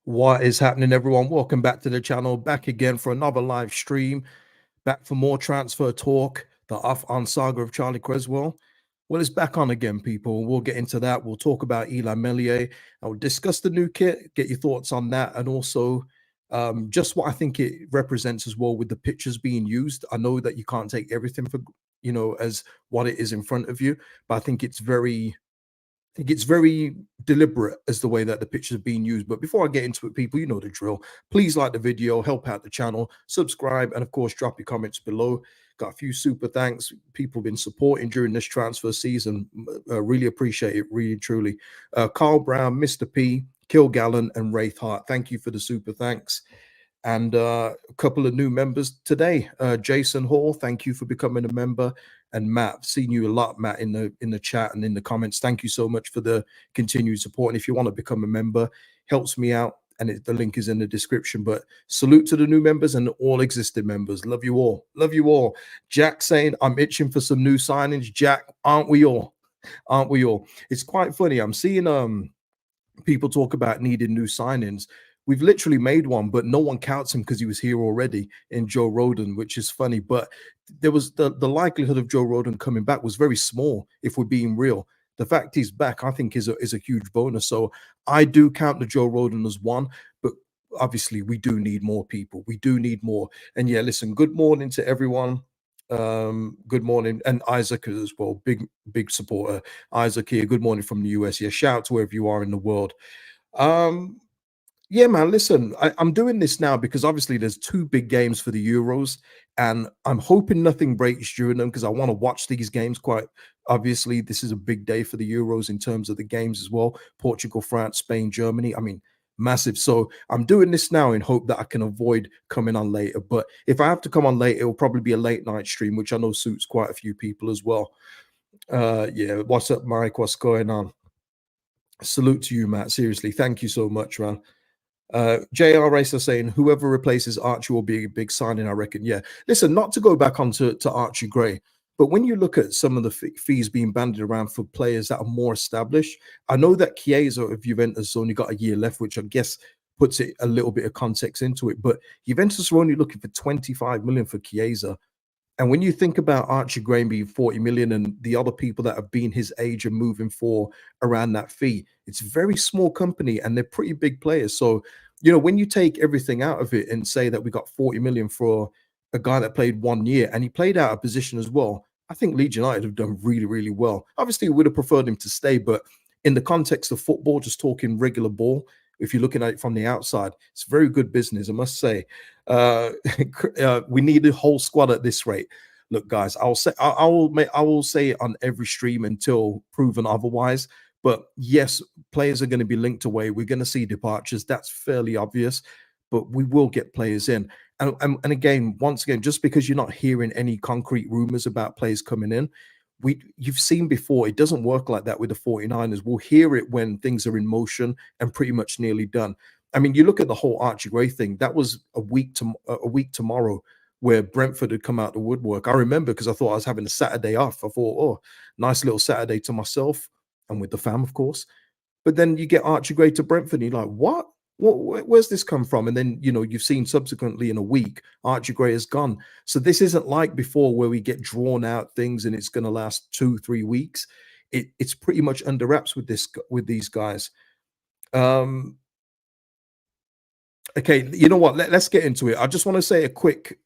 What is happening, everyone? Welcome back to the channel. Back again for another live stream. Back for more transfer talk. The off-on saga of Charlie Cresswell. Well, it's back on again, people. We'll get into that. We'll talk about Eli Meslier. I'll discuss the new kit, get your thoughts on that, and also just what I think it represents as well with the pictures being used. I know that you can't take everything for as what it is in front of you, but I think it's very deliberate as the way that the pictures are being used. But before I get into it, people, you know the drill. Please like the video, help out the channel, subscribe, and of course, drop your comments below. Got a few super thanks. People have been supporting during this transfer season. Really appreciate it, really, truly. Carl Brown, Mr. P, Kilgallen, and Wraith Hart. Thank you for the super thanks. And a couple of new members today. Jason Hall, thank you for becoming a member. And Matt, I've seen you a lot, Matt, in the chat and in the comments. Thank you so much for the continued support. And if you want to become a member, helps me out. And the link is in the description. But salute to the new members and all existing members. Love you all. Love you all. Jack saying, I'm itching for some new signings. Jack, aren't we all? Aren't we all? It's quite funny. I'm seeing people talk about needing new signings. We've literally made one, but no one counts him because he was here already in Joe Roden, which is funny. But there was the likelihood of Joe Roden coming back was very small, if we're being real. The fact he's back, I think, is a huge bonus. So I do count the Joe Roden as one, but obviously we do need more people. We do need more. And yeah, listen, good morning to everyone. Good morning. And Isaac as well, big supporter. Isaac here, good morning from the US. Yeah, shout out to wherever you are in the world. Yeah, man, listen, I'm doing this now because obviously there's two big games for the Euros, and I'm hoping nothing breaks during them because I want to watch these games quite obviously. This is a big day for the Euros in terms of the games as well. Portugal, France, Spain, Germany. I mean, massive. So I'm doing this now in hope that I can avoid coming on later. But if I have to come on late, it will probably be a late night stream, which I know suits quite a few people as well. Yeah, what's up, Mike? What's going on? Salute to you, Matt. Seriously, thank you so much, man. JR Racer saying whoever replaces Archie will be a big signing, I reckon. Yeah, listen, not to go back on to Archie Gray, but when you look at some of the fees being banded around for players that are more established, I know that Chiesa of Juventus only got a year left, which I guess puts it a little bit of context into it. But Juventus are only looking for 25 million for Chiesa. And when you think about Archie Gray being 40 million and the other people that have been his age and moving for around that fee, it's a very small company and they're pretty big players. So, when you take everything out of it and say that we got 40 million for a guy that played 1 year and he played out of position as well, I think Leeds United have done really, really well. Obviously, we would have preferred him to stay, but in the context of football, just talking regular ball, if you're looking at it from the outside, it's very good business, I must say. We need a whole squad at this rate. Look, guys, I will say it on every stream until proven otherwise. But yes, players are going to be linked away. We're going to see departures. That's fairly obvious. But we will get players in. And again, once again, just because you're not hearing any concrete rumors about players coming in, you've seen before, it doesn't work like that with the 49ers. We'll hear it when things are in motion and pretty much nearly done. I mean, you look at the whole Archie Gray thing. That was a week tomorrow, where Brentford had come out the woodwork. I remember because I thought I was having a Saturday off. I thought, oh, nice little Saturday to myself and with the fam, of course. But then you get Archie Gray to Brentford, and you're like, what? Where's this come from? And then, you've seen subsequently in a week, Archie Gray has gone. So this isn't like before where we get drawn out things and it's going to last 2-3 weeks. It's pretty much under wraps with these guys. Okay, you know what? Let's get into it. I just want to say a quick,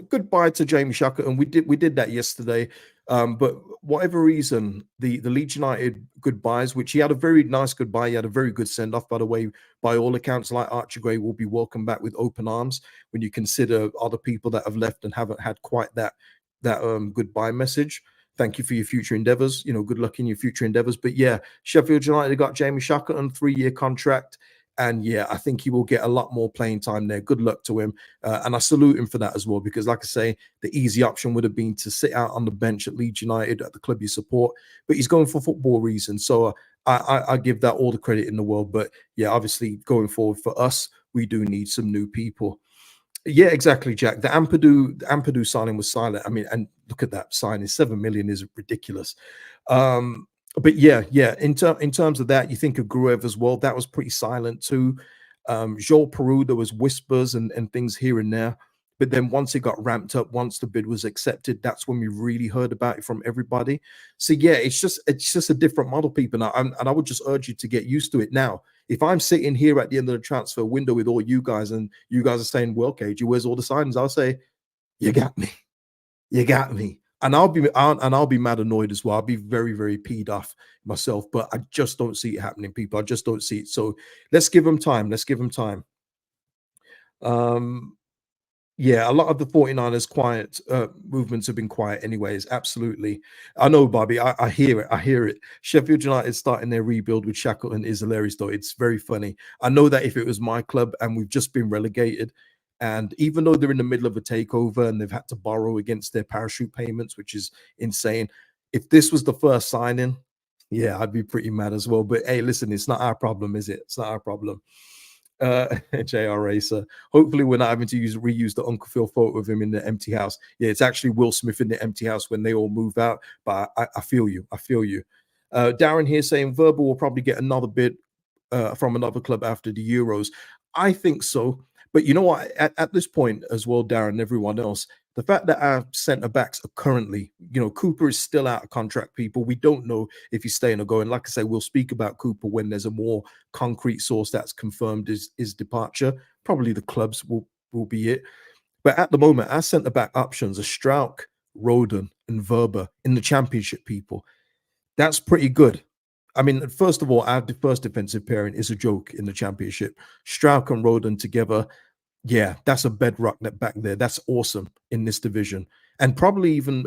goodbye to Jamie Shackleton. We did that yesterday. But whatever reason, the Leeds United goodbyes, which he had a very nice goodbye, he had a very good send off, by the way. By all accounts, like Archie Gray will be welcomed back with open arms when you consider other people that have left and haven't had quite that goodbye message. Thank you for your future endeavors. Good luck in your future endeavors. But yeah, Sheffield United got Jamie Shackleton, 3-year contract. And yeah, I think he will get a lot more playing time there. Good luck to him. And I salute him for that as well, because like I say, the easy option would have been to sit out on the bench at Leeds United at the club you support, but he's going for football reasons. So I give that all the credit in the world. But yeah, obviously going forward for us, we do need some new people. Yeah, exactly, Jack. The Ampadu signing was silent. I mean, and look at that signing, 7 million is ridiculous. But yeah, in terms of that, you think of Gruev as well. That was pretty silent too. Joel Peru, there was whispers and things here and there. But then once it got ramped up, once the bid was accepted, that's when we really heard about it from everybody. So yeah, it's just a different model, people. And I would just urge you to get used to it now. If I'm sitting here at the end of the transfer window with all you guys, and you guys are saying, "Well, KG, where's all the signings?" I'll say, "You got me, you got me," and I'll be mad annoyed as well. I'll be very very peed off myself, but I just don't see it happening, people. I just don't see it. So let's give them time. Let's give them time. Um, Yeah, a lot of the 49ers quiet movements have been quiet anyways. Absolutely. I know, Bobby. I hear it. I hear it. Sheffield United starting their rebuild with Shackleton is hilarious, though. It's very funny. I know that if it was my club and we've just been relegated, and even though they're in the middle of a takeover and they've had to borrow against their parachute payments, which is insane, if this was the first signing, yeah, I'd be pretty mad as well. But hey, listen, it's not our problem, is it? It's not our problem. JR Racer. Hopefully, we're not having to reuse the Uncle Phil photo of him in the empty house. Yeah, it's actually Will Smith in the empty house when they all move out. But I feel you. I feel you. Darren here saying Verbal will probably get another bid from another club after the Euros. I think so. But you know what? At this point as well, Darren, and everyone else, the fact that our centre backs are currently, Cooper is still out of contract, people. We don't know if he's staying or going. Like I say, we'll speak about Cooper when there's a more concrete source that's confirmed his departure. Probably the clubs will be it. But at the moment, our centre back options are Strauch, Roden, and Verber in the championship, people. That's pretty good. I mean, first of all, our first defensive pairing is a joke in the championship. Strauch and Roden together, yeah, that's a bedrock that back there. That's awesome in this division. And probably even,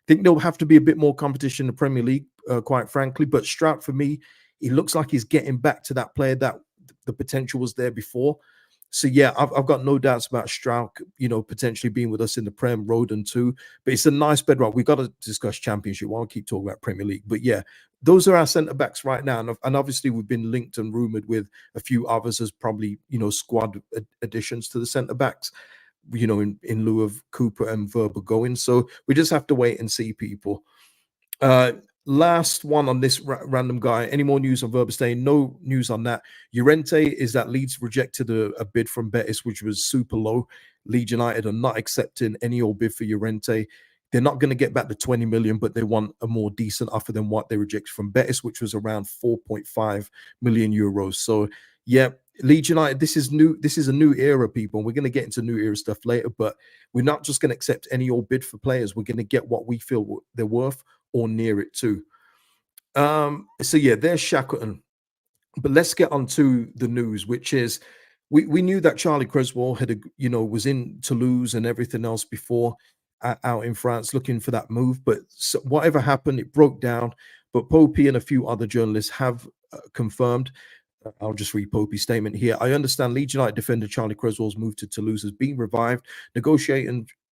think there'll have to be a bit more competition in the Premier League, quite frankly. But Stroud, for me, he looks like he's getting back to that player that the potential was there before. So yeah, I've got no doubts about Stroud, potentially being with us in the Prem, Roden too. But it's a nice bedrock. We've got to discuss Championship. I won't keep talking about Premier League. But yeah, those are our centre backs right now. And obviously we've been linked and rumoured with a few others as probably, squad additions to the centre backs, in lieu of Cooper and Verber going. So we just have to wait and see, people. Last one on this random guy. Any more news on Verberstein? No news on that. Llorente is that Leeds rejected a bid from Betis, which was super low. Leeds United are not accepting any old bid for Llorente. They're not going to get back the 20 million, but they want a more decent offer than what they rejected from Betis, which was around 4.5 million euros. So, yeah, Leeds United, this is new. This is a new era, people. We're going to get into new era stuff later, but we're not just going to accept any old bid for players. We're going to get what we feel they're worth or near it too. So yeah, there's Shackleton. But let's get on to the news, which is we knew that Charlie Cresswell had, was in Toulouse and everything else before out in France looking for that move. But whatever happened, it broke down. But Popey and a few other journalists have confirmed. I'll just read Popey's statement here. I understand Leeds United defender Charlie Cresswell's move to Toulouse has been revived.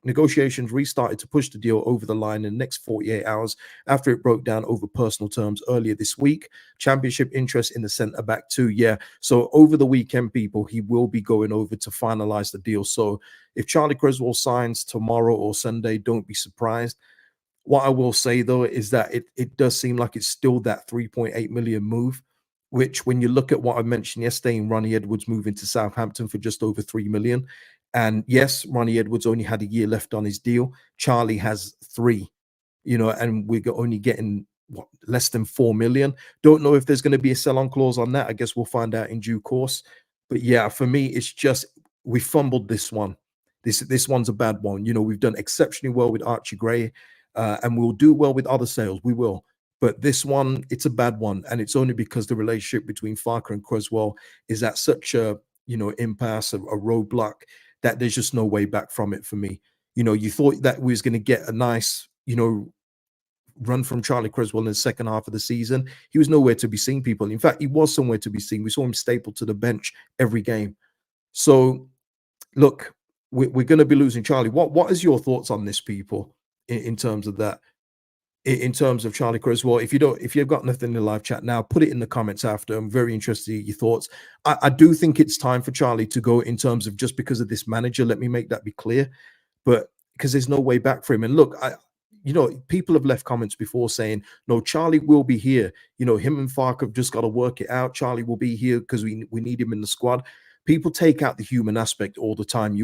Negotiations restarted to push the deal over the line in the next 48 hours after it broke down over personal terms earlier this week. Championship interest in the centre back too. Yeah. So over the weekend, people, he will be going over to finalize the deal. So if Charlie Cresswell signs tomorrow or Sunday, don't be surprised. What I will say though is that it does seem like it's still that 3.8 million move, which when you look at what I mentioned yesterday in Ronnie Edwards moving to Southampton for just over 3 million. And yes, Ronnie Edwards only had a year left on his deal. Charlie has 3, and we're only getting less than 4 million. Don't know if there's going to be a sell-on clause on that. I guess we'll find out in due course. But yeah, for me, it's just we fumbled this one. This one's a bad one. We've done exceptionally well with Archie Gray, and we'll do well with other sales. We will. But this one, it's a bad one. And it's only because the relationship between Farker and Cresswell is at such a, impasse, a roadblock, that there's just no way back from it for me. You thought that we was going to get a nice, run from Charlie Cresswell in the second half of the season. He was nowhere to be seen, people. In fact, he was somewhere to be seen. We saw him stapled to the bench every game. So, look, we're going to be losing Charlie. What is your thoughts on this, people, in terms of that? In terms of Charlie Cresswell, if you've got nothing in the live chat now, put it in the comments after. I'm very interested in your thoughts. I do think it's time for Charlie to go in terms of just because of this manager. Let me make that be clear, but because there's no way back for him. And look, people have left comments before saying, no, Charlie will be here. Him and Fark have just got to work it out. Charlie will be here because we need him in the squad. People take out the human aspect all the time.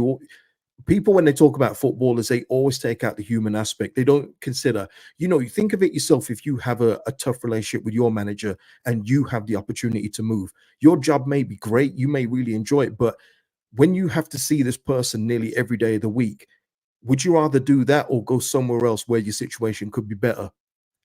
People, when they talk about footballers, they always take out the human aspect. They don't consider, you think of it yourself. If you have a tough relationship with your manager and you have the opportunity to move, your job may be great. You may really enjoy it. But when you have to see this person nearly every day of the week, would you rather do that or go somewhere else where your situation could be better?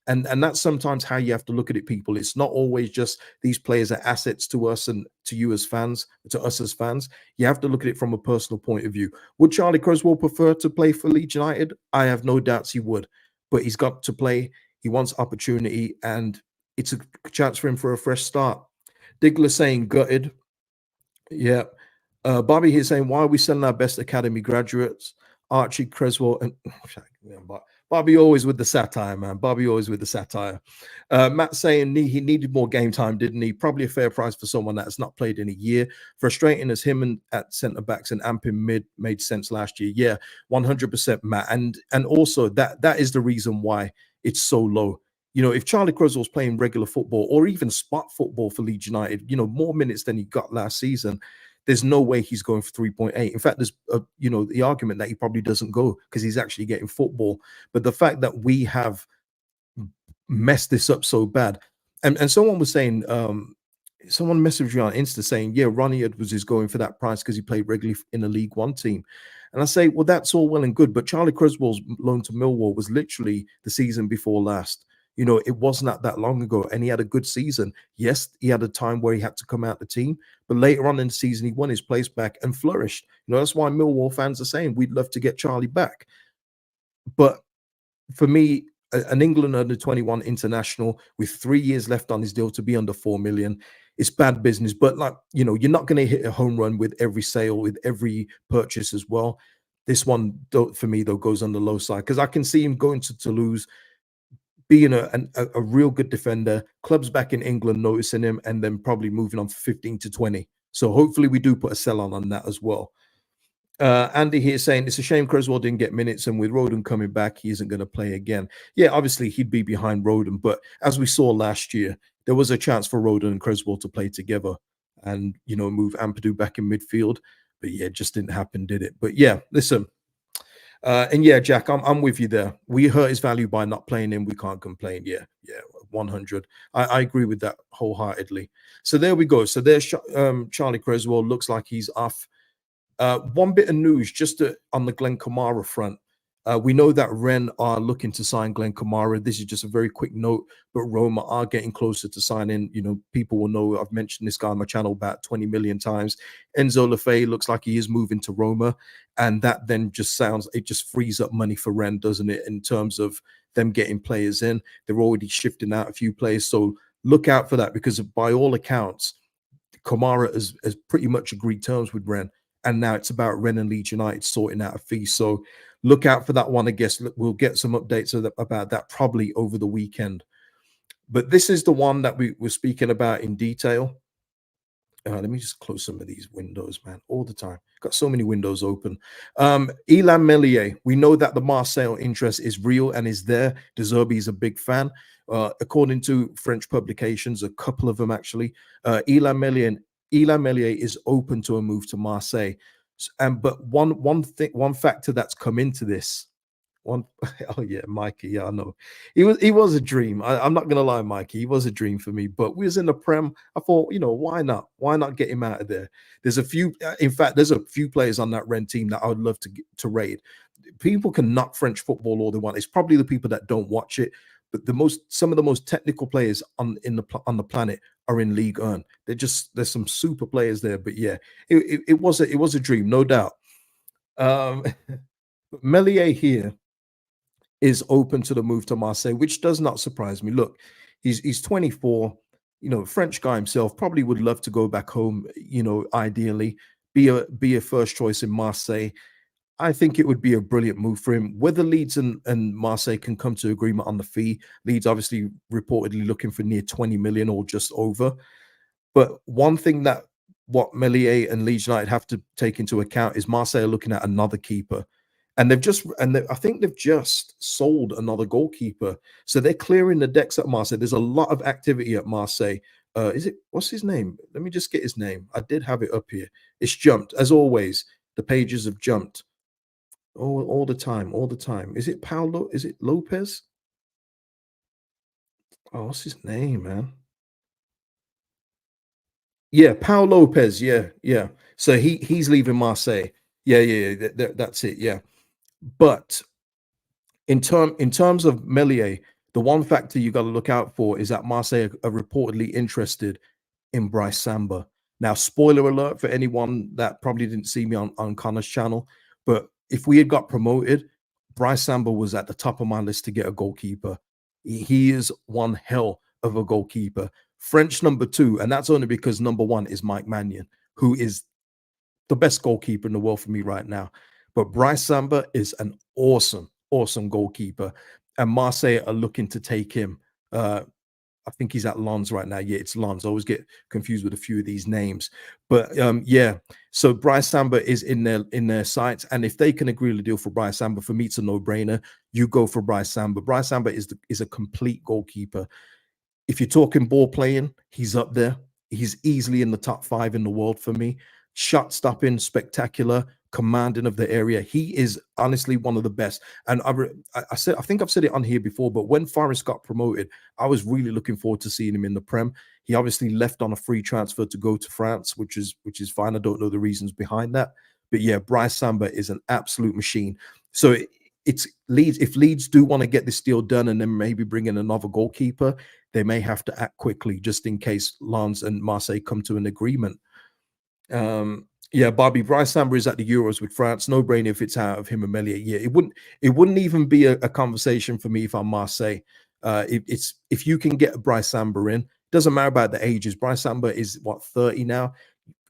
And that's sometimes how you have to look at it, people. It's not always just these players are assets to us and to you as fans, to us as fans. You have to look at it from a personal point of view. Would Charlie Cresswell prefer to play for Leeds United? I have no doubts he would, but he's got to play. He wants opportunity, and it's a chance for him for a fresh start. Digler saying gutted. Yeah. Bobby here saying, why are we selling our best academy graduates? Archie Cresswell and Bobby always with the satire, man. Bobby always with the satire. Matt saying he needed more game time, didn't he? Probably a fair price for someone that's not played in a year. Frustrating as him and at centre backs and Ampin mid made sense last year. Yeah, 100%, Matt. And also that is the reason why it's so low. If Charlie Cresswell's playing regular football or even spot football for Leeds United, more minutes than he got last season, there's no way he's going for 3.8. In fact, there's the argument that he probably doesn't go because he's actually getting football. But the fact that we have messed this up so bad, and someone was saying, someone messaged me on Insta saying, yeah, Ronnie Edwards is going for that price because he played regularly in a League One team. And I say, well, that's all well and good, but Charlie Cresswell's loan to Millwall was literally the season before last. It wasn't that long ago, and he had a good season. Yes, he had a time where he had to come out the team, but later on in the season, he won his place back and flourished. That's why Millwall fans are saying we'd love to get Charlie back. But for me, an England under 21 international with 3 years left on his deal to be under 4 million, it's bad business. But you're not going to hit a home run with every sale, with every purchase as well. This one, for me, though, goes on the low side because I can see him going to Toulouse, being a real good defender, clubs back in England noticing him, and then probably moving on for 15 to 20. So hopefully we do put a sell on that as well. Andy here saying it's a shame Cresswell didn't get minutes, and with Roden coming back, he isn't going to play again. Yeah, obviously he'd be behind Roden, but as we saw last year, there was a chance for Roden and Cresswell to play together and move Ampadu back in midfield. But yeah, it just didn't happen, did it? But yeah, listen. And yeah, Jack, I'm with you there. We hurt his value by not playing him. We can't complain. Yeah, 100. I agree with that wholeheartedly. So there we go. So there's Charlie Cresswell. Looks like he's off. One bit of news just on the Glenn Kamara front. We know that Rennes are looking to sign Glenn Kamara. This is just a very quick note, but Roma are getting closer to signing. People will know I've mentioned this guy on my channel about 20 million times. Enzo Lefebvre looks like he is moving to Roma, and that then it just frees up money for Rennes, doesn't it, in terms of them getting players in. They're already shifting out a few players, so look out for that because by all accounts, Kamara has pretty much agreed terms with Rennes. And now it's about Rennes and Leeds United sorting out a fee. So look out for that one. I guess we'll get some updates about that probably over the weekend. But this is the one that we were speaking about in detail. Let me just close some of these windows, man, all the time. Got so many windows open. Elan Meslier, we know that the Marseille interest is real and is there. De Zerbi is a big fan. According to French publications, a couple of them actually, Elan Meslier is open to a move to Marseille. But one factor that's come into this, oh yeah, Mikey, yeah, I know. He was a dream. I'm not gonna lie, Mikey, he was a dream for me. But we was in the Prem. I thought, why not? Why not get him out of there? There's a few, in fact, there's a few players on that Rennes team that I would love to raid. People can knock French football all they want. It's probably the people that don't watch it. But some of the most technical players on the planet are in Ligue 1. There's some super players there. But yeah, it was a dream, no doubt. Meslier here is open to the move to Marseille, which does not surprise me. Look, he's 24. French guy himself, probably would love to go back home. Ideally, be a first choice in Marseille. I think it would be a brilliant move for him. Whether Leeds and Marseille can come to agreement on the fee, Leeds obviously reportedly looking for near 20 million or just over. But one thing that what Meslier and Leeds United have to take into account is Marseille are looking at another keeper. And I think they've just sold another goalkeeper, so they're clearing the decks at Marseille. There's a lot of activity at Marseille. Is it what's his name? Let me just get his name. I did have it up here. It's jumped as always. The pages have jumped all the time, all the time. Is it Paulo? Is it Lopez? Oh, what's his name, man? Yeah, Paul Lopez. Yeah, yeah. So he's leaving Marseille. Yeah, yeah, yeah. That's it. Yeah, but in terms of Meslier, the one factor you got to look out for is that Marseille are reportedly interested in Bryce Samba. Now, spoiler alert for anyone that probably didn't see me on Connor's channel, but if we had got promoted, Bryce Samba was at the top of my list to get a goalkeeper. He is one hell of a goalkeeper. French number two, and that's only because number one is Mike Mannion, who is the best goalkeeper in the world for me right now. But Bryce Samba is an awesome, awesome goalkeeper. And Marseille are looking to take him. I think he's at Lens right now. Yeah, it's Lens. I always get confused with a few of these names. But yeah, so Bryce Samba is in their sights. And if they can agree to deal for Bryce Samba, for me, it's a no-brainer. You go for Bryce Samba. Bryce Samba is a complete goalkeeper. If you're talking ball playing, he's up there. He's easily in the top five in the world for me. Shot stopping, spectacular, commanding of the area. He is honestly one of the best. And I said, I think I've said it on here before, but when Forest got promoted, I was really looking forward to seeing him in the Prem. He obviously left on a free transfer to go to France, which is fine. I don't know the reasons behind that, but yeah, Bryce Samba is an absolute machine. So it's Leeds. If Leeds do want to get this deal done and then maybe bring in another goalkeeper, they may have to act quickly just in case Lens and Marseille come to an agreement. Yeah, Bobby, Bryce Samba is at the Euros with France. No brainer if it's out of him and Meslier. Yeah, it wouldn't even be a conversation for me if I'm Marseille. It's if you can get Bryce Samba in, doesn't matter about the ages. Bryce Samba is what 30 now.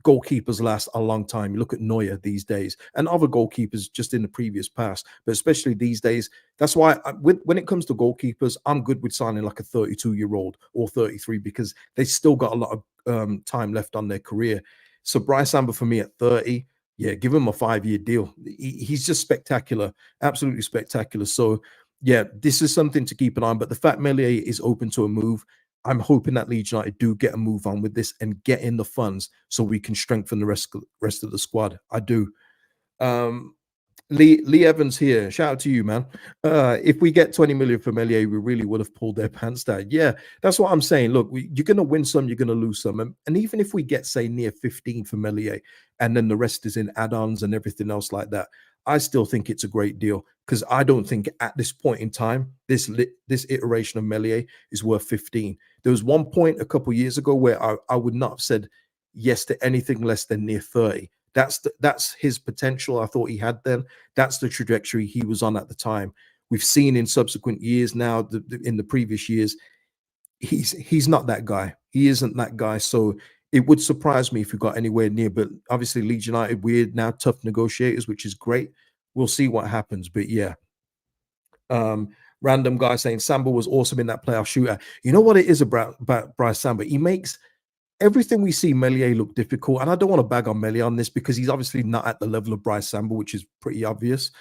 Goalkeepers last a long time. You look at Neuer these days and other goalkeepers just in the previous past, but especially these days. That's why when it comes to goalkeepers, I'm good with signing like a 32-year-old or 33 because they still got a lot of time left on their career. So Bryce Samba for me at 30, yeah, give him a 5-year deal. He's just spectacular, absolutely spectacular. So yeah, this is something to keep an eye on. But the fact Meslier is open to a move, I'm hoping that Leeds United do get a move on with this and get in the funds so we can strengthen the rest of the squad. I do. Um, Lee Evans here. Shout out to you, man. If we get 20 million for Meslier, we really would have pulled their pants down. Yeah, that's what I'm saying. Look, you're going to win some, you're going to lose some. And even if we get, say, near 15 for Meslier, and then the rest is in add-ons and everything else like that, I still think it's a great deal because I don't think at this point in time, this iteration of Meslier is worth 15. There was one point a couple years ago where I would not have said yes to anything less than near 30. That's his potential I thought he had then. That's the trajectory he was on at the time. We've seen in subsequent years now, in the previous years, he's not that guy. He isn't that guy. So it would surprise me if we got anywhere near. But obviously, Leeds United, we're now tough negotiators, which is great. We'll see what happens. But yeah, random guy saying Samba was awesome in that playoff shooter. You know what it is about Bryce Samba? He makes everything we see Meslier look difficult. And I don't want to bag on Meslier on this because he's obviously not at the level of Bryce Samba, which is pretty obvious.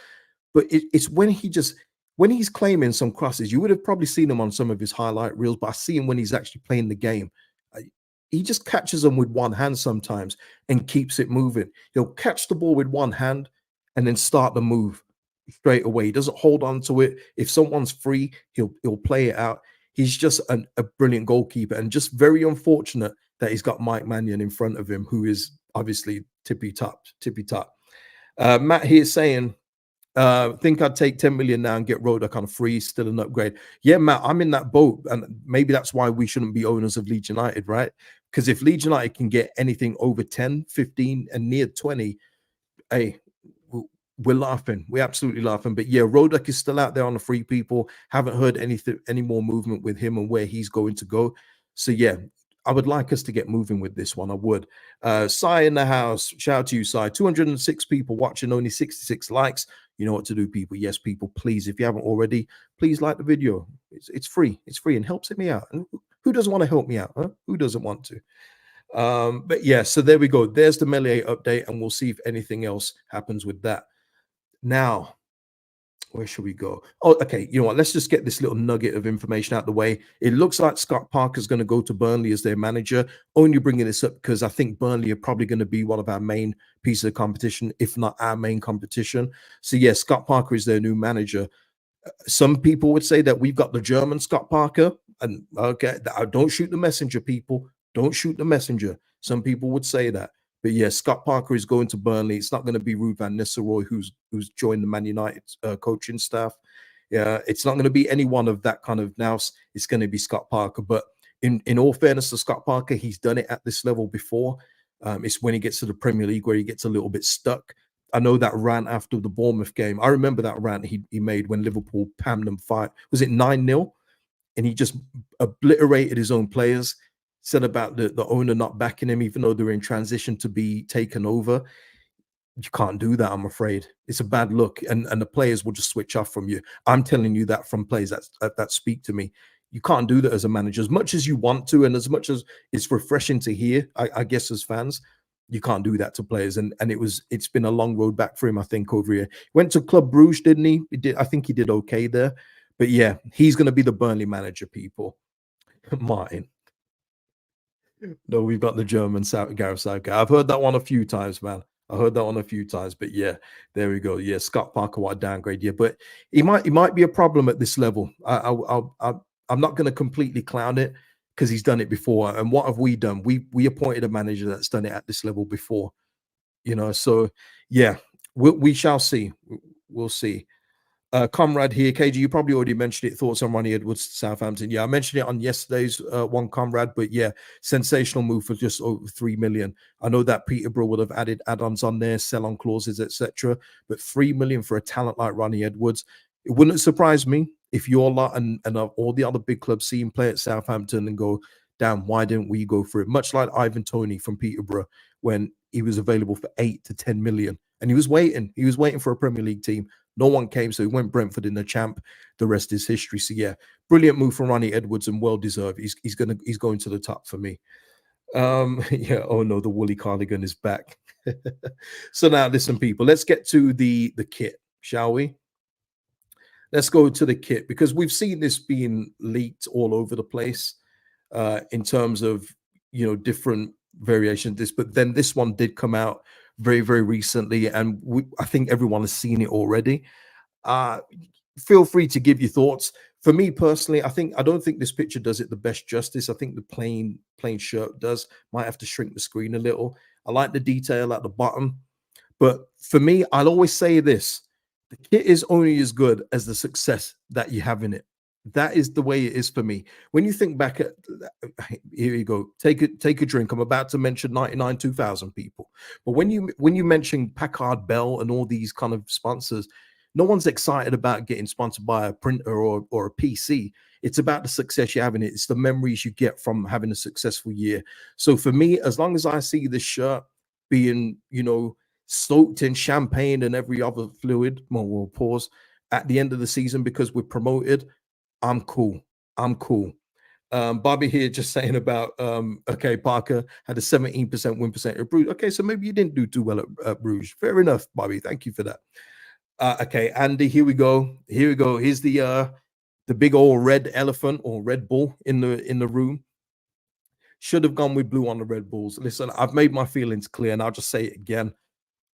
But it's when he's claiming some crosses, you would have probably seen him on some of his highlight reels, but I see him when he's actually playing the game. He just catches them with one hand sometimes and keeps it moving. He'll catch the ball with one hand and then start the move straight away. He doesn't hold on to it. If someone's free, he'll play it out. He's just a brilliant goalkeeper and just very unfortunate that he's got Mike Mannion in front of him, who is obviously tippy top. Matt here saying, think I'd take 10 million now and get Rodak on free, still an upgrade. Yeah, Matt, I'm in that boat. And maybe that's why we shouldn't be owners of Leeds United, right? Because if Leeds United can get anything over 10, 15, and near 20, hey, we're laughing. We're absolutely laughing. But yeah, Rodak is still out there on the free, people. Haven't heard any more movement with him and where he's going to go. So yeah, I would like us to get moving with this one. I would. Sai in the house. Shout out to you, Sai. 206 people watching, only 66 likes. You know what to do, people. Yes, people, please, if you haven't already, please like the video. It's free. It's free and helps me out. And who doesn't want to help me out? Huh? Who doesn't want to? But yeah, so there we go. There's the Meslier update, and we'll see if anything else happens with that. Now, Where should we go? Oh, okay. You know what? Let's just get this little nugget of information out the way. It looks like Scott Parker's going to go to Burnley as their manager. Only bringing this up because I think Burnley are probably going to be one of our main pieces of competition, if not our main competition. So, yes, Scott Parker is their new manager. Some people would say that we've got the German Scott Parker, and okay, don't shoot the messenger, people. Don't shoot the messenger. Some people would say that, but yes, Scott Parker is going to Burnley. It's not going to be Ruud van Nistelrooy who's joined the Man United coaching staff. Yeah, it's not going to be any one of that kind of nous. It's going to be Scott Parker. But in all fairness to Scott Parker, he's done it at this level before. It's when he gets to the Premier League where he gets a little bit stuck. I know that rant after the Bournemouth game. I remember that rant he made when Liverpool pammed them five. Was it 9-0? And he just obliterated his own players, said about the owner not backing him, even though they're in transition to be taken over. You can't do that, I'm afraid. It's a bad look, and the players will just switch off from you. I'm telling you that from players that speak to me. You can't do that as a manager, as much as you want to, and as much as it's refreshing to hear. I guess as fans, you can't do that to players, and it's been a long road back for him. I think over here went to Club Bruges, didn't he? He did. I think he did okay there, but yeah, he's going to be the Burnley manager. People, Martin. No, we've got the German Gareth Southgate. I've heard that one a few times, man. I heard that one a few times, but yeah, there we go. Yeah, Scott Parker, what a downgrade. Yeah, but he might be a problem at this level. I'm not going to completely clown it because he's done it before. And what have we done? We appointed a manager that's done it at this level before. So yeah, we shall see. We'll see. Comrade here, KG, you probably already mentioned it. Thoughts on Ronnie Edwards to Southampton? Yeah, I mentioned it on yesterday's one, Comrade, but yeah, sensational move for just over 3 million. I know that Peterborough would have added add-ons on there, sell-on clauses, etc. But 3 million for a talent like Ronnie Edwards, it wouldn't surprise me if your lot and all the other big clubs see him play at Southampton and go, damn, why didn't we go for it? Much like Ivan Toney from Peterborough when he was available for 8 to 10 million. And he was waiting for a Premier League team. No one came, so he went Brentford in the champ. The rest is history. So yeah, brilliant move from Ronnie Edwards and well deserved. He's going to the top for me. Yeah. Oh no, the woolly cardigan is back. So now listen, people, let's get to the kit, shall we? Let's go to the kit because we've seen this being leaked all over the place in terms of different variations of this, but then this one did come out very, very recently, and I think everyone has seen it already. Uh, Feel free to give your thoughts. For me personally, I don't think this picture does it the best justice. I think the plain shirt does. Might have to shrink the screen a little. I like the detail at the bottom, but for me, I'll always say this: the kit is only as good as the success that you have in it. That is the way it is for me. When you think back at, here you go, take a drink. I'm about to mention 99 2000 people, but when you mention Packard Bell and all these kind of sponsors, no one's excited about getting sponsored by a printer or a PC. It's about the success you have in it. It's the memories you get from having a successful year. So for me, as long as I see this shirt being, soaked in champagne and every other fluid, well, we'll pause at the end of the season because we're promoted, I'm cool. I'm cool. Bobby here just saying about okay, Parker had a 17% win percentage at Bruges. Okay, so maybe you didn't do too well at Bruges. Fair enough, Bobby. Thank you for that. Okay, Andy, here we go. Here we go. Here's the big old red elephant or Red Bull in the room. Should have gone with blue on the Red Bulls. Listen, I've made my feelings clear, and I'll just say it again.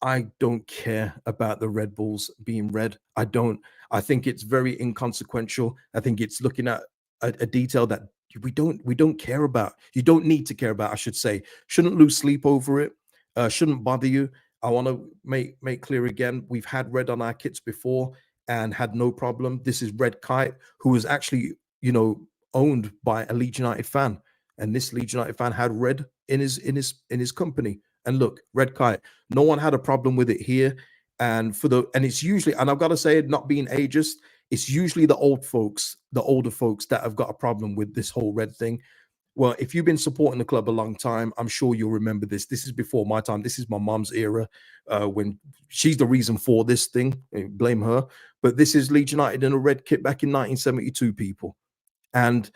I don't care about the Red Bulls being red. I don't. I think it's very inconsequential. I think it's looking at a detail that we don't care about. You don't need to care about, I should say. Shouldn't lose sleep over it. Shouldn't bother you. I want to make clear again. We've had red on our kits before and had no problem. This is Red Kite, who was actually owned by a Leeds United fan, and this Leeds United fan had red in his company. And look, Red Kite, no one had a problem with it here. And it's usually, and I've got to say, not being ageist, it's usually the older folks that have got a problem with this whole red thing. Well, if you've been supporting the club a long time, I'm sure you'll remember this. This is before my time. This is my mom's era, when she's the reason for this thing. Blame her. But this is Leeds United in a red kit back in 1972, people. And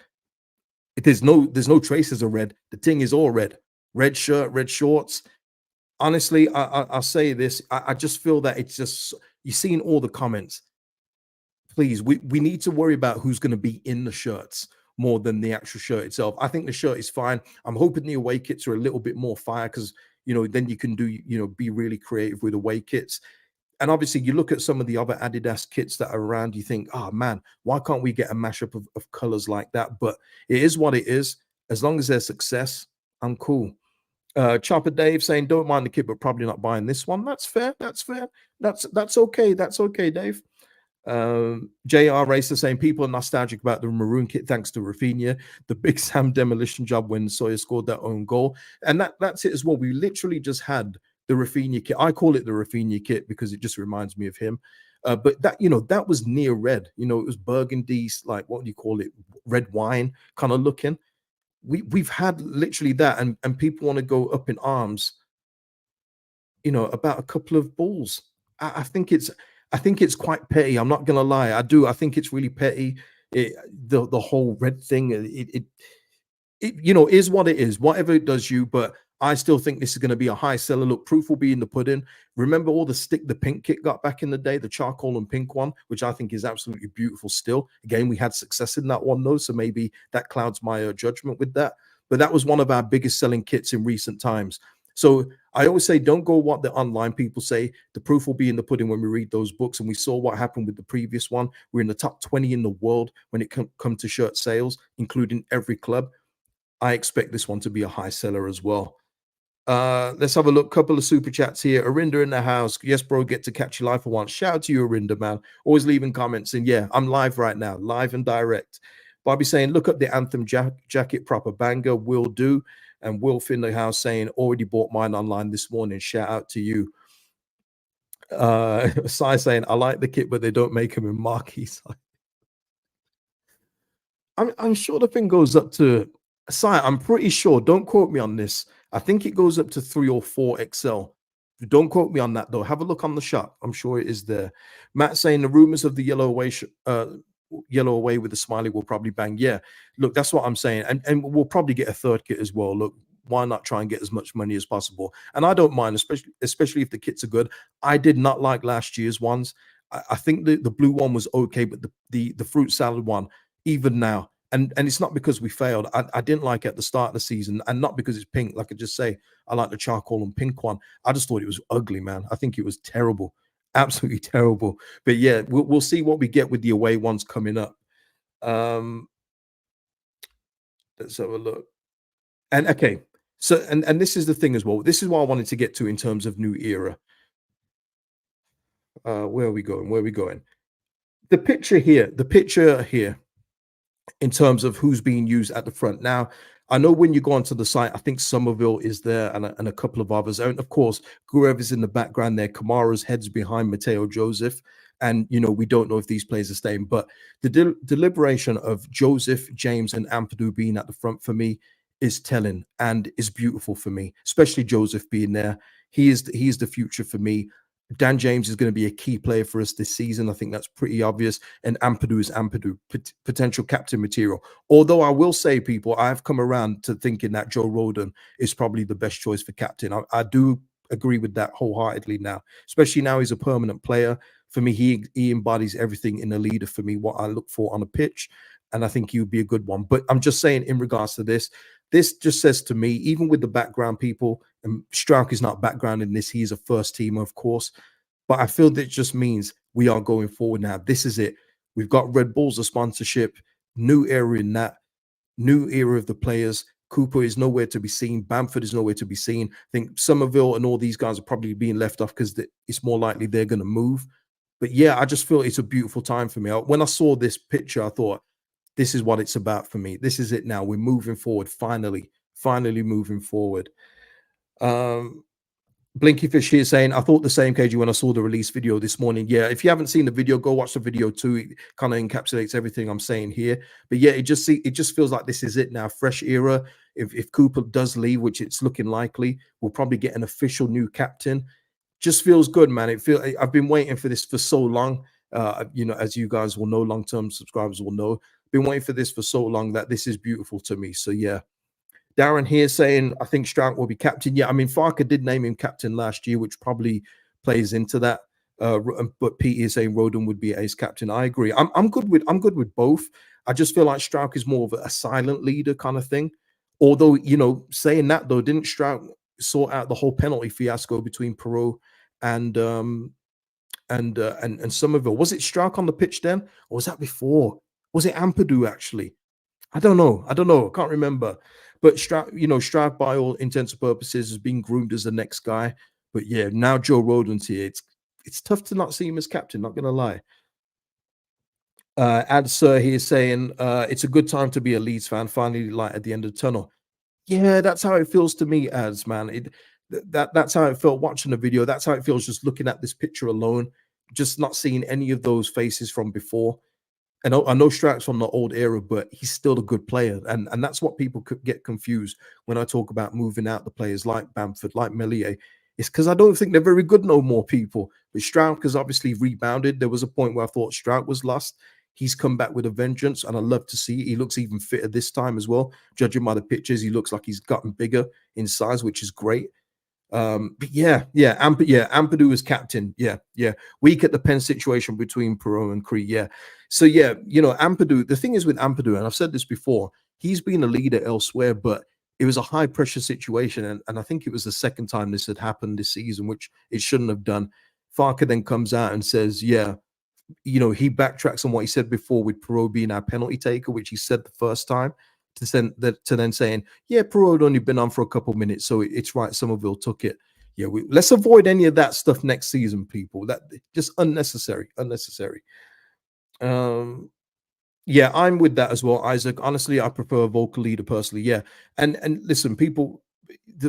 there's no traces of red. The thing is all red. Red shirt, red shorts. Honestly, I'll say this. I just feel that it's just, you've seen all the comments. please. We need to worry about who's going to be in the shirts more than the actual shirt itself. I think the shirt is fine. I'm hoping the away kits are a little bit more fire because then you can be really creative with away kits. And obviously, you look at some of the other Adidas kits that are around, you think, oh man, why can't we get a mashup of colors like that? But it is what it is. As long as there's success, I'm cool. Chopper Dave saying, don't mind the kit, but probably not buying this one. That's fair. That's fair. That's okay. That's okay, Dave. JR Racer saying people are nostalgic about the maroon kit thanks to Rafinha, the Big Sam demolition job when Sawyer scored that own goal. And that's it as well. We literally just had the Rafinha kit. I call it the Rafinha kit because it just reminds me of him. But that was near red. It was burgundy, like what do you call it? Red wine kind of looking. We've had literally that, and people want to go up in arms, about a couple of balls. I think it's quite petty. I'm not gonna lie. I think it's really petty. The whole red thing. It is what it is. Whatever it does you, but I still think this is going to be a high seller. Look, proof will be in the pudding. Remember all the pink kit got back in the day, the charcoal and pink one, which I think is absolutely beautiful still. Again, we had success in that one though, so maybe that clouds my judgment with that. But that was one of our biggest selling kits in recent times. So I always say, don't go what the online people say. The proof will be in the pudding when we read those books. And we saw what happened with the previous one. We're in the top 20 in the world when it comes to shirt sales, including every club. I expect this one to be a high seller as well. Let's have a look. Couple of super chats here. Arinda in the house. Yes, bro, get to catch your live for once. Shout out to you, Arinda, man. Always leaving comments. And yeah, I'm live right now, live and direct. Bobby saying, look up the Anthem jacket, proper banger. Will do. And Wilf in the house saying, already bought mine online this morning. Shout out to you. Sai saying, I like the kit, but they don't make them in marquee size. I'm sure the thing goes up to Sai. I'm pretty sure. Don't quote me on this. I think it goes up to 3 or 4 XL. Don't quote me on that though. Have a look on the shop. I'm sure it is there. Matt saying the rumors of the yellow away with the smiley will probably bang. Yeah, look, that's what I'm saying. And we'll probably get a third kit as well. Look, why not try and get as much money as possible? And I don't mind, especially if the kits are good. I did not like last year's ones. I think the blue one was okay, but the fruit salad one, even now, and it's not because we failed. I didn't like it at the start of the season, and not because it's pink. Like I just say, I like the charcoal and pink one. I just thought it was ugly, man. I think it was terrible, absolutely terrible. But yeah, we'll see what we get with the away ones coming up. Let's have a look. And okay, so and this is the thing as well. This is what I wanted to get to in terms of new era. Where are we going? Where are we going? The picture here in terms of who's being used at the front. Now, I know when you go onto the site, I think Somerville is there and a couple of others. And of course, Guev is in the background there. Kamara's head's behind Mateo Joseph. And, we don't know if these players are staying. But the deliberation of Joseph, James, and Ampadu being at the front for me is telling and is beautiful for me, especially Joseph being there. He is the future for me. Dan James is going to be a key player for us this season. I think that's pretty obvious. And Ampadu is Ampadu, potential captain material. Although I will say, people, I've come around to thinking that Joe Rodon is probably the best choice for captain. I do agree with that wholeheartedly now, especially now he's a permanent player. For me, he embodies everything in a leader for me, what I look for on a pitch. And I think he would be a good one. But I'm just saying in regards to this just says to me, even with the background people, and Strauch is not background in this, he's a first teamer, of course. But I feel that it just means we are going forward now. This is it. We've got Red Bulls, a sponsorship, new era in that, new era of the players. Cooper is nowhere to be seen. Bamford is nowhere to be seen. I think Somerville and all these guys are probably being left off because it's more likely they're going to move. But yeah, I just feel it's a beautiful time for me. When I saw this picture, I thought, this is what it's about for me. This is it now. We're moving forward, finally moving forward. Blinky Fish here saying, I thought the same, KG, when I saw the release video this morning. Yeah, if you haven't seen the video, go watch the video too. It kind of encapsulates everything I'm saying here. But yeah, it just feels like this is it now. Fresh era. If Cooper does leave, which it's looking likely, we'll probably get an official new captain. Just feels good, man. I've been waiting for this for so long. As you guys will know, long-term subscribers will know, been waiting for this for so long that this is beautiful to me. So yeah. Darren here saying, I think Strauch will be captain. Yeah, I mean, Farker did name him captain last year, which probably plays into that. But Pete is saying Roden would be ace captain. I agree. I'm good with both. I just feel like Strauch is more of a silent leader kind of thing. Although, saying that though, didn't Strauch sort out the whole penalty fiasco between Perot and and Somerville? Was it Strauch on the pitch then, or was that before? Was it Ampadu actually? I don't know. I don't know. I can't remember. But Strauch, by all intents and purposes, has been groomed as the next guy. But yeah, now Joe Roden's here. It's tough to not see him as captain. Not gonna lie. And Sir he is saying it's a good time to be a Leeds fan. Finally, light at the end of the tunnel. Yeah, that's how it feels to me, as man. That's how it felt watching the video. That's how it feels just looking at this picture alone, just not seeing any of those faces from before. I know Strack's from the old era, but he's still a good player, and that's what people could get confused when I talk about moving out the players like Bamford, like Meslier. It's because I don't think they're very good no more, people. But Stroud has obviously rebounded. There was a point where I thought Stroud was lost. He's come back with a vengeance, and I love to see it. He looks even fitter this time as well. Judging by the pictures, he looks like he's gotten bigger in size, which is great. But Ampadu is captain. Yeah. Weak at the pen situation between Perot and Cree. Yeah. So yeah, Ampadu. The thing is with Ampadu, and I've said this before, he's been a leader elsewhere, but it was a high pressure situation, and I think it was the second time this had happened this season, which it shouldn't have done. Farker then comes out and says, yeah, he backtracks on what he said before with Perot being our penalty taker, which he said the first time, to then saying, yeah, Perot had only been on for a couple of minutes, so it's right. Somerville took it. Yeah, let's avoid any of that stuff next season, people. That just unnecessary. Um, yeah, I'm with that as well, Isaac. Honestly, I prefer a vocal leader personally. Yeah, and listen, people,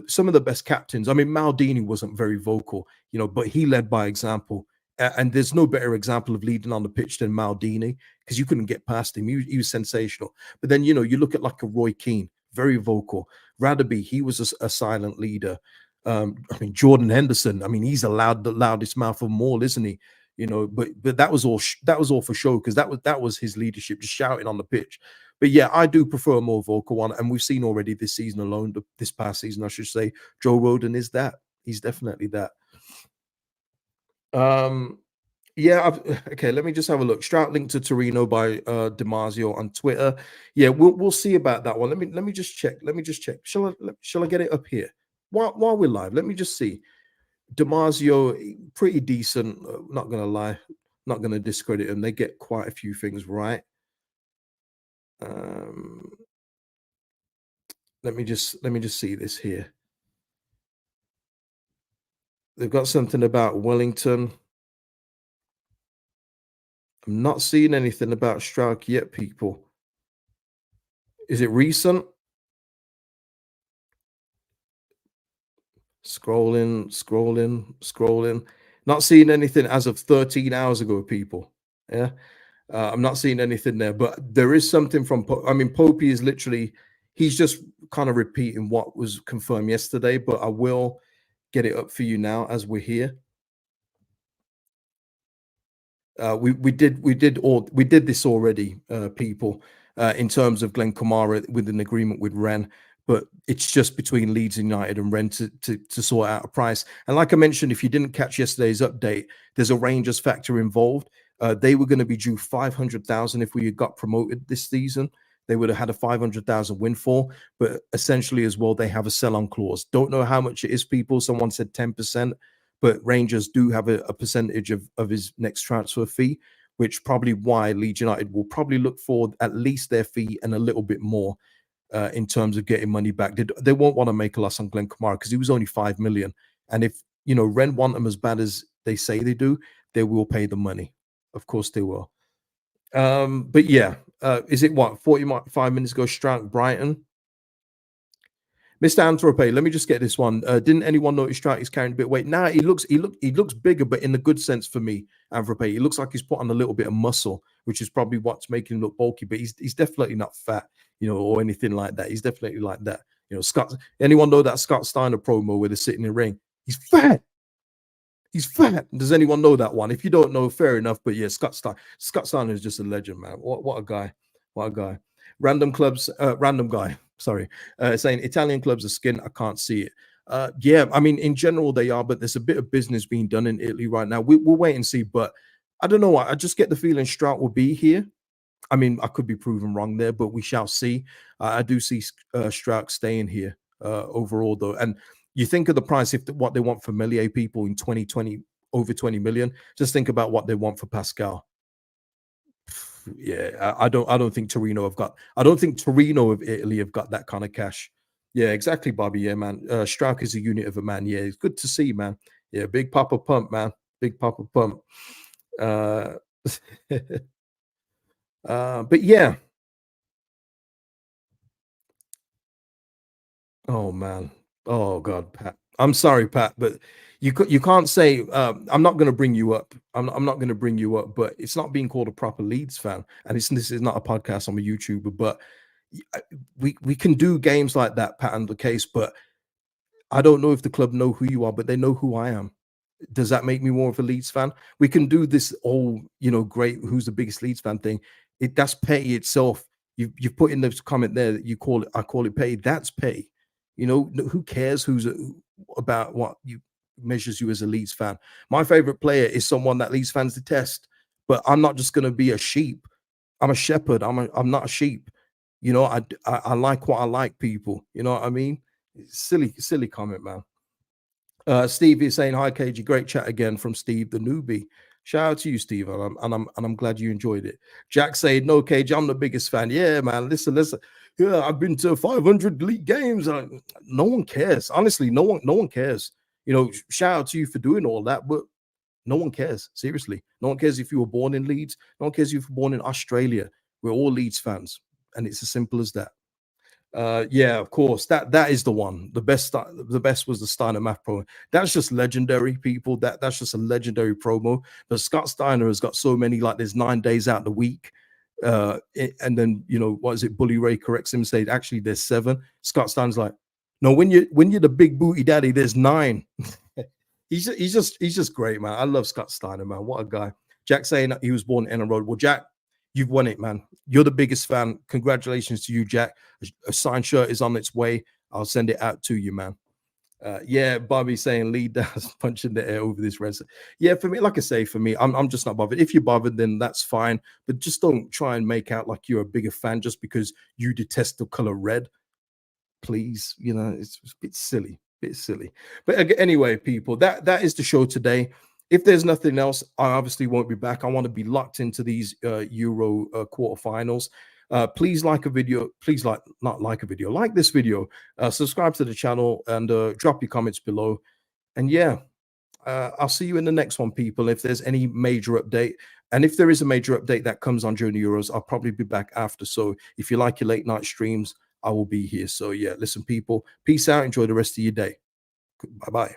some of the best captains. I mean, Maldini wasn't very vocal, but he led by example. And there's no better example of leading on the pitch than Maldini, because you couldn't get past him. He was sensational. But then you look at like a Roy Keane, very vocal. Radaby, he was a silent leader. I mean, Jordan Henderson. I mean, he's the loudest mouth of them all, isn't he? But that was all for show, because that was his leadership, just shouting on the pitch. But yeah, I do prefer a more vocal one, and we've seen already this season alone, this past season, I should say, Joe Roden is that. He's definitely that. Um, yeah, okay. Let me just have a look. Strout linked to Torino by Damasio on Twitter. Yeah, we'll see about that one. Let me just check. Shall I get it up here while we're live? Let me just see. Damasio, pretty decent. Not gonna lie, not gonna discredit him. They get quite a few things right. Um, let me just see this here. They've got something about Wellington. I'm not seeing anything about Strauch yet, people. Is it recent? Scrolling. Not seeing anything as of 13 hours ago, people. Yeah. I'm not seeing anything there, but there is something from, I mean, Popey is literally, he's just kind of repeating what was confirmed yesterday, but I will get it up for you now as we're here. We did this already, people, in terms of Glenn Kamara with an agreement with Ren, but it's just between Leeds United and Ren to sort out a price. And like I mentioned, if you didn't catch yesterday's update, there's a Rangers factor involved. They were going to be due 500,000 if we had got promoted this season. They would have had a 500,000 windfall, but essentially as well, they have a sell-on clause. Don't know how much it is, people. Someone said 10%. But Rangers do have a percentage of his next transfer fee, which probably why Leeds United will probably look for at least their fee and a little bit more in terms of getting money back. They won't want to make a loss on Glenn Kamara because he was only 5 million. And if Ren want them as bad as they say they do, they will pay the money. Of course they will. But yeah, is it what 45 minutes ago? Strout Brighton. Mr. Anthrope, let me just get this one. Didn't anyone notice Strout is carrying a bit of weight? Nah, he looks bigger, but in the good sense for me, Anthrope. He looks like he's put on a little bit of muscle, which is probably what's making him look bulky, but he's definitely not fat, or anything like that. He's definitely like that. Scott, anyone know that Scott Steiner promo where they're sitting in the ring? He's fat. He's fat. Does anyone know that one? If you don't know, fair enough. But yeah, Scott Steiner is just a legend, man. What a guy. What a guy. Random guy. Sorry. Saying Italian clubs are skin. I can't see it. Yeah, I mean, in general they are, but there's a bit of business being done in Italy right now. We'll wait and see, but I don't know. I just get the feeling Strout will be here. I mean, I could be proven wrong there, but we shall see. I do see Strout staying here overall, though. And you think of the price, if what they want for Meslier people in 2020, over 20 million. Just think about what they want for Pascal. Yeah, I don't think Torino have got. I don't think Torino of Italy have got that kind of cash. Yeah, exactly, Bobby. Yeah, man. Struijk is a unit of a man. Yeah, it's good to see, man. Yeah, big Papa Pump, man. Big Papa Pump. Uh, but yeah. Oh man. Oh God, Pat. I'm sorry, Pat, but you can't say I'm not going to bring you up. I'm not going to bring you up, but it's not being called a proper Leeds fan, and this is not a podcast. I'm a YouTuber, but y- I- we can do games like that, Pat, and the case, but I don't know if the club know who you are, but they know who I am. Does that make me more of a Leeds fan? We can do this all, great. Who's the biggest Leeds fan thing? That's petty itself. You've put in this comment there that you call it. I call it petty. That's petty. Who cares about what you measures you as a Leeds fan? My favorite player is someone that Leeds fans detest, but I'm not just going to be a sheep. I'm a shepherd. I'm not a sheep. I like what I like. People. You know what I mean? Silly comment, man. Steve is saying hi, KG. Great chat again from Steve the newbie. Shout out to you, Steve, and I'm glad you enjoyed it. Jack said, "No, KG, I'm the biggest fan." Yeah, man. Listen. Yeah, I've been to 500 league games. No one cares. Honestly, no one cares. Shout out to you for doing all that, but no one cares. Seriously, no one cares if you were born in Leeds. No one cares if you were born in Australia. We're all Leeds fans, and it's as simple as that. Yeah, of course. That is the one. The best was the Steiner math promo. That's just legendary, people. That's just a legendary promo. But Scott Steiner has got so many, like there's 9 days out the week. And then what is it? Bully Ray corrects him, saying actually there's 7. Scott Steiner's like, no, when you're the big booty daddy, there's 9. He's just great, man. I love Scott Steiner, man. What a guy. Jack saying that he was born in a road. Well, Jack, you've won it, man. You're the biggest fan. Congratulations to you, Jack. A signed shirt is on its way. I'll send it out to you, man. Yeah, Bobby saying lead down, punch in the air over this red. Yeah, for me, like I say, for me, I'm just not bothered. If you're bothered, then that's fine. But just don't try and make out like you're a bigger fan just because you detest the color red. Please, it's a bit silly. But anyway, people, that is the show today. If there's nothing else, I obviously won't be back. I want to be locked into these Euro quarterfinals. Please like a video. Please not like a video. Like this video. Subscribe to the channel and drop your comments below. And yeah, I'll see you in the next one, people. If there's any major update, and if there is a major update that comes on during the Euros, I'll probably be back after. So if you like your late night streams, I will be here. So yeah, listen, people, peace out. Enjoy the rest of your day. Bye bye.